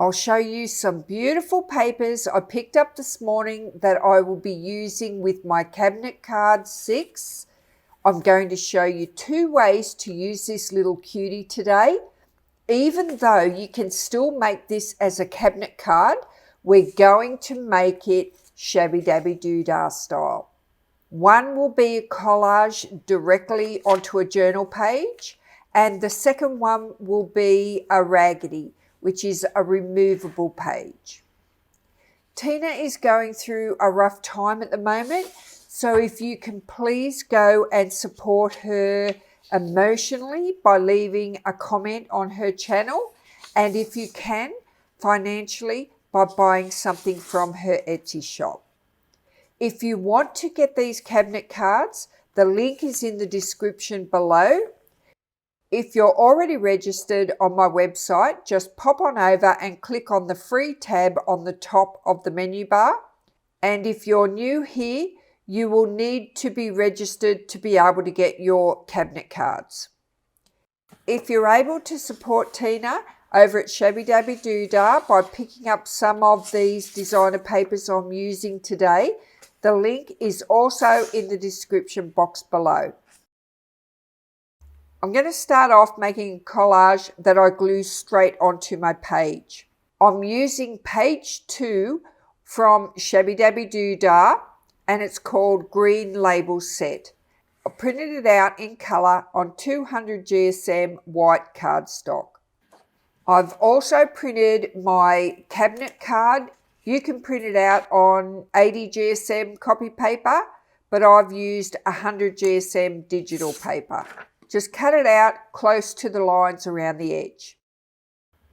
I'll show you some beautiful papers I picked up this morning that I will be using with my cabinet card 6. I'm going to show you 2 ways to use this little cutie today. Even though you can still make this as a cabinet card, we're going to make it 𝗵𝗶𝗶𝗀𝗃 style. One will be a collage directly onto a journal page, and the second one will be a raggedy, which is a removable page. Tina is going through a rough time at the moment, so if you can please go and support her emotionally by leaving a comment on her channel, and if you can, financially by buying something from her Etsy shop. If you want to get these cabinet cards, the link is in the description below. If you're already registered on my website, just pop on over and click on the free tab on the top of the menu bar. And if you're new here, you will need to be registered to be able to get your cabinet cards. If you're able to support Tina over at 𝗵𝗶𝗶𝗀𝗃 by picking up some of these designer papers I'm using today, the link is also in the description box below. I'm going to start off making a collage that I glue straight onto my page. I'm using page 2 from 𝗵𝗶𝗶𝗀𝗃 and it's called Green Label Set. I printed it out in colour on 200 GSM white cardstock. I've also printed my cabinet card. You can print it out on 80 GSM copy paper, but I've used 100 GSM digital paper. Just cut it out close to the lines around the edge.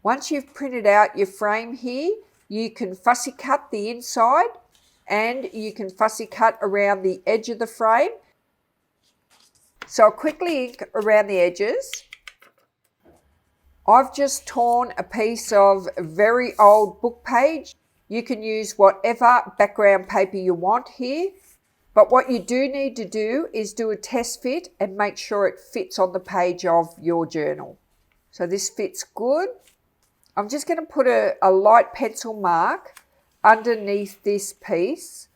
Once you've printed out your frame here, you can fussy cut the inside and you can fussy cut around the edge of the frame. So I'll quickly ink around the edges. I've just torn a piece of very old book page. You can use whatever background paper you want here. But what you do need to do is do a test fit and make sure it fits on the page of your journal. So this fits good. I'm just going to put a light pencil mark underneath this piece,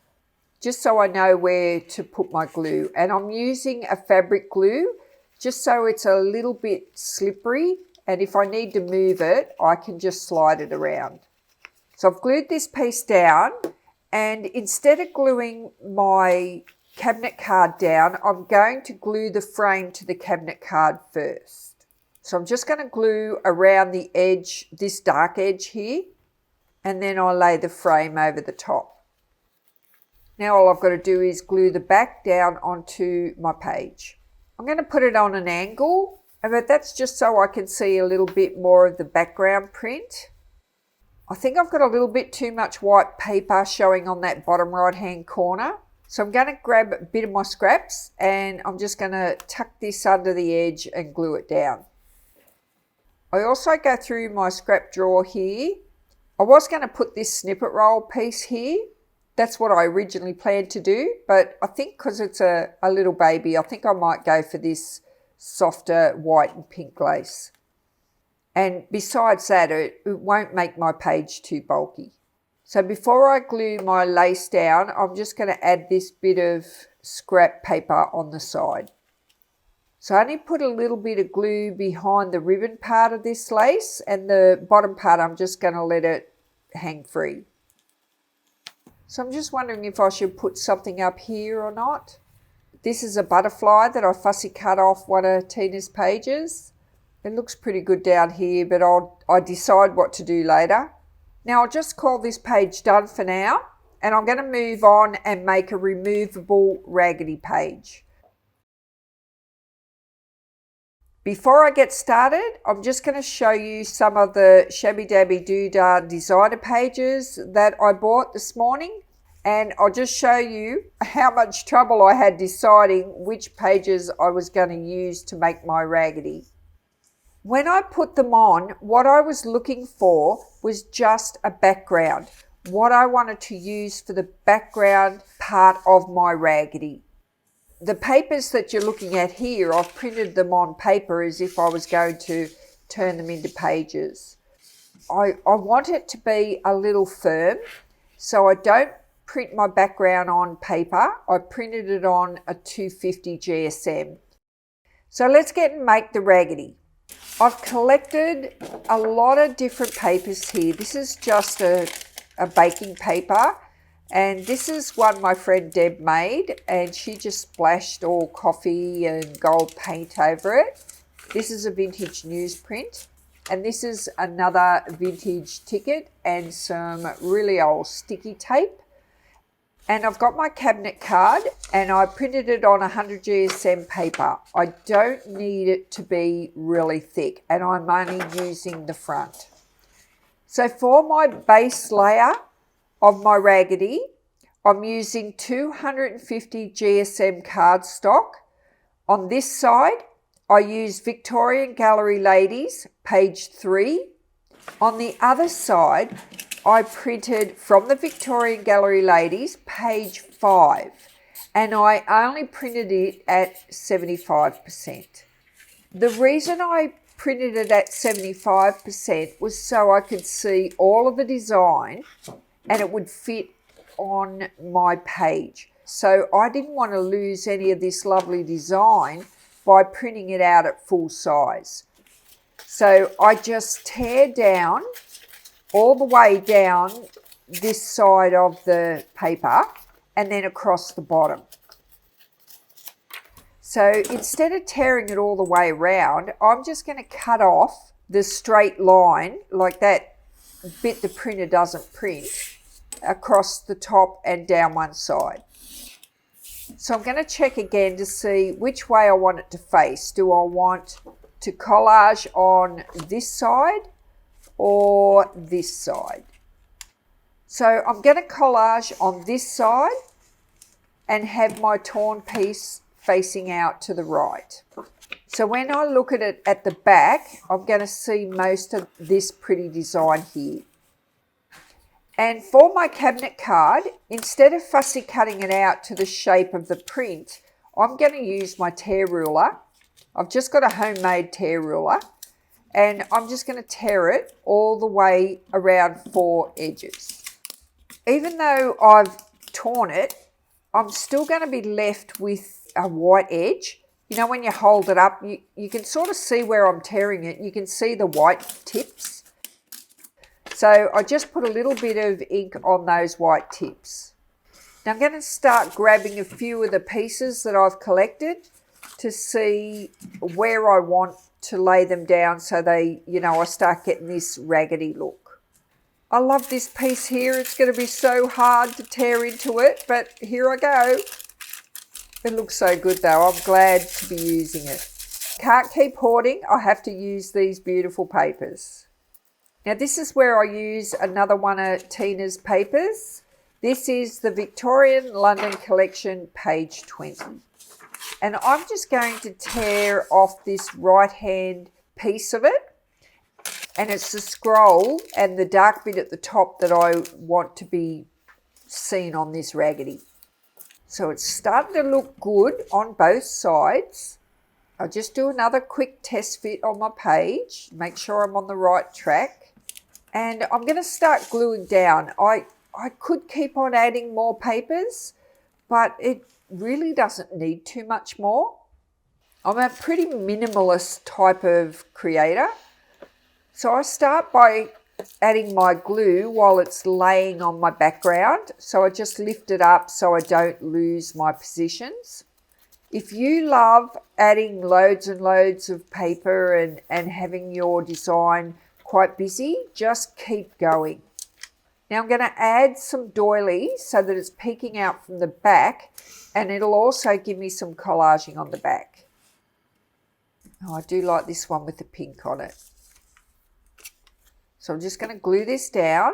just so I know where to put my glue. And I'm using a fabric glue, just so it's a little bit slippery. And if I need to move it, I can just slide it around. So I've glued this piece down. And instead of gluing my cabinet card down, I'm going to glue the frame to the cabinet card first. So I'm just going to glue around the edge, this dark edge here, and then I'll lay the frame over the top. Now all I've got to do is glue the back down onto my page. I'm going to put it on an angle, but that's just so I can see a little bit more of the background print. I think I've got a little bit too much white paper showing on that bottom right hand corner. So I'm going to grab a bit of my scraps and I'm just going to tuck this under the edge and glue it down. I also go through my scrap drawer here. I was going to put this snippet roll piece here. That's what I originally planned to do, but I think because it's a little baby, I think I might go for this softer white and pink lace. And besides that, it won't make my page too bulky. So before I glue my lace down, I'm just going to add this bit of scrap paper on the side. So I only put a little bit of glue behind the ribbon part of this lace, and the bottom part I'm just going to let it hang free. So I'm just wondering if I should put something up here or not. This is a butterfly that I fussy cut off one of Tina's pages. It looks pretty good down here, but I'll decide what to do later. Now I'll just call this page done for now, and I'm going to move on and make a removable raggedy page. Before I get started, I'm just going to show you some of the 𝗵𝗶𝗶𝗀𝗃 designer pages that I bought this morning, and I'll just show you how much trouble I had deciding which pages I was going to use to make my raggedy. When I put them on, what I was looking for was just a background, what I wanted to use for the background part of my raggedy. The papers that you're looking at here, I've printed them on paper as if I was going to turn them into pages. I want it to be a little firm, so I don't print my background on paper. I printed it on a 250 GSM. So let's get and make the raggedy. I've collected a lot of different papers here. This is just a baking paper, and this is one my friend Deb made, and she just splashed all coffee and gold paint over it. This is a vintage newsprint, and this is another vintage ticket and some really old sticky tape. And I've got my cabinet card, and I printed it on 100 GSM paper. I don't need it to be really thick, and I'm only using the front. So for my base layer of my raggedy, I'm using 250 GSM cardstock. On this side, I use Victorian Gallery Ladies, page 3. On the other side, I printed from the Victorian Gallery Ladies, page 5, and I only printed it at 75%. The reason I printed it at 75% was so I could see all of the design and it would fit on my page. So I didn't want to lose any of this lovely design by printing it out at full size. So I just tear down all the way down this side of the paper and then across the bottom. So instead of tearing it all the way around, I'm just going to cut off the straight line, like that bit the printer doesn't print, across the top and down one side. So I'm going to check again to see which way I want it to face. Do I want to collage on this side or this side? So I'm going to collage on this side and have my torn piece facing out to the right. So when I look at it at the back, I'm going to see most of this pretty design here. And for my cabinet card, instead of fussy cutting it out to the shape of the print, I'm going to use my tear ruler. I've just got a homemade tear ruler, and I'm just going to tear it all the way around 4 edges. Even though I've torn it, I'm still going to be left with a white edge. You know, when you hold it up, you can sort of see where I'm tearing it. You can see the white tips. So I just put a little bit of ink on those white tips. Now I'm going to start grabbing a few of the pieces that I've collected to see where I want to lay them down so they, you know, I start getting this raggedy look. I love this piece here. It's going to be so hard to tear into it, but here I go. It looks so good though. I'm glad to be using it. Can't keep hoarding. I have to use these beautiful papers. Now this is where I use another one of Tina's papers. This is the Victorian London Collection, page 20. And I'm just going to tear off this right-hand piece of it. And it's the scroll and the dark bit at the top that I want to be seen on this raggedy. So it's starting to look good on both sides. I'll just do another quick test fit on my page, make sure I'm on the right track. And I'm going to start gluing down. I could keep on adding more papers, but it really doesn't need too much more. I'm a pretty minimalist type of creator. So I start by adding my glue while it's laying on my background. So I just lift it up so I don't lose my positions. If you love adding loads and loads of paper and having your design quite busy, just keep going. Now I'm going to add some doilies so that it's peeking out from the back, and it'll also give me some collaging on the back. Oh, I do like this one with the pink on it. So I'm just going to glue this down,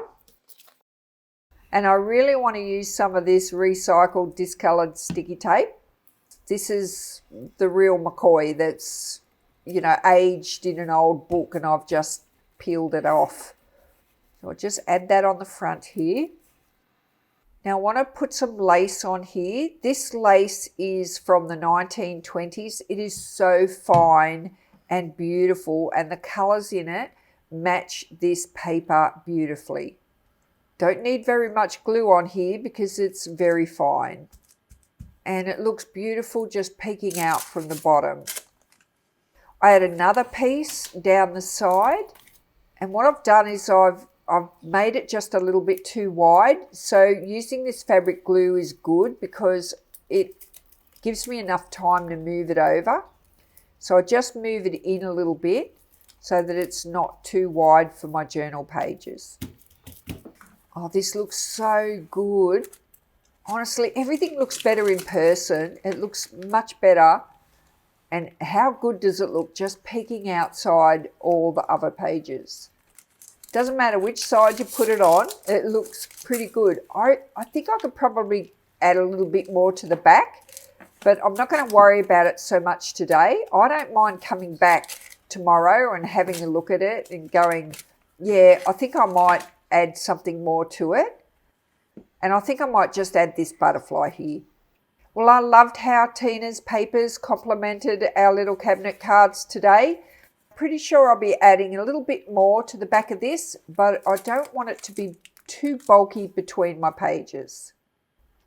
and I really want to use some of this recycled discoloured sticky tape. This is the real McCoy that's, you know, aged in an old book, and I've just peeled it off. So I'll just add that on the front here. Now I want to put some lace on here. This lace is from the 1920s. It is so fine and beautiful, and the colours in it match this paper beautifully. Don't need very much glue on here because it's very fine. And it looks beautiful just peeking out from the bottom. I had another piece down the side, and what I've done is I've made it just a little bit too wide. So using this fabric glue is good because it gives me enough time to move it over. So I just move it in a little bit so that it's not too wide for my journal pages. Oh, this looks so good. Honestly, everything looks better in person. It looks much better. And how good does it look just peeking outside all the other pages? Doesn't matter which side you put it on, it looks pretty good. I think I could probably add a little bit more to the back, but I'm not going to worry about it so much today. I don't mind coming back tomorrow and having a look at it and going, yeah, I think I might add something more to it. And I think I might just add this butterfly here. Well, I loved how Tina's papers complemented our little cabinet cards today. Pretty sure I'll be adding a little bit more to the back of this, but I don't want it to be too bulky between my pages.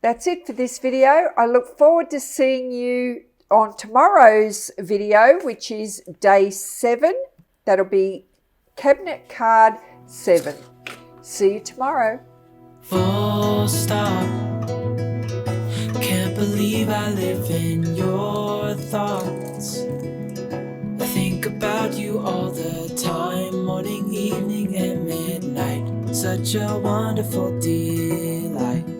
That's it for this video. I look forward to seeing you on tomorrow's video, which is day 7. That'll be cabinet card 7. See you tomorrow. Full stop. Can't believe I live in your thoughts. I think about you all the time, morning, evening, and midnight. Such a wonderful delight.